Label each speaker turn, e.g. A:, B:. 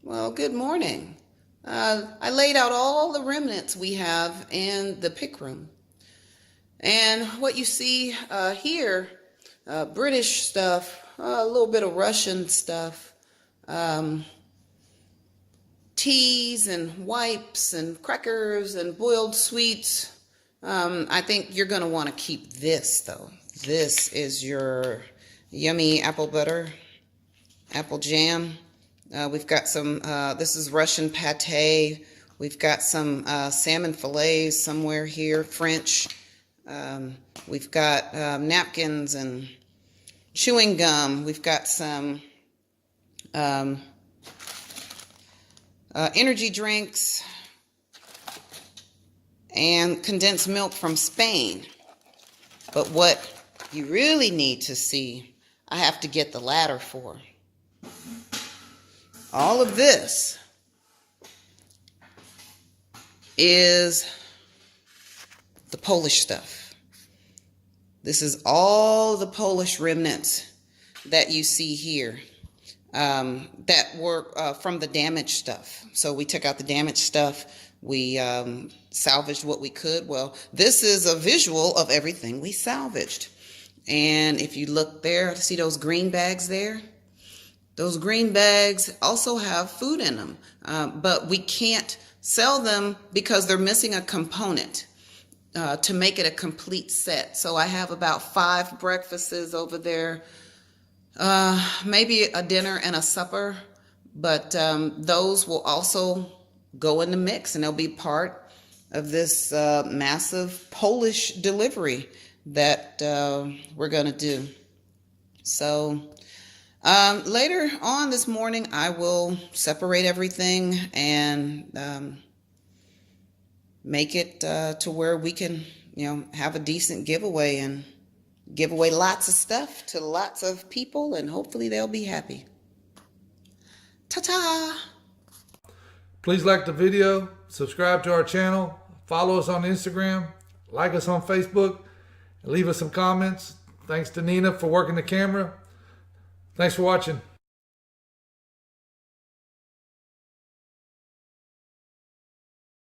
A: Well, good morning. I laid out all the remnants we have in the pick room. And what you see here, British stuff, a little bit of Russian stuff, teas and wipes and crackers and boiled sweets. I think you're going to want to keep this, though. This is your yummy apple butter, apple jam. We've got some, this is Russian pate. We've got some salmon fillets somewhere here, French. We've got napkins and chewing gum. We've got some energy drinks and condensed milk from Spain. But what you really need to see, I have to get the ladder for. All of this is the Polish stuff. This is all the Polish remnants that you see here that were from the damaged stuff. So we took out the damaged stuff. We salvaged what we could. Well, this is a visual of everything we salvaged. And if you look there, see those green bags there? Those green bags also have food in them, but we can't sell them because they're missing a component to make it a complete set. So I have about 5 breakfasts over there, maybe a dinner and a supper, but those will also go in the mix, and they'll be part of this massive Polish delivery that we're going to do. So later on this morning, I will separate everything and make it to where we can, have a decent giveaway and give away lots of stuff to lots of people, and hopefully they'll be happy. Ta-ta!
B: Please like the video, subscribe to our channel, follow us on Instagram, like us on Facebook, and leave us some comments. Thanks to Nina for working the camera. Thanks for watching.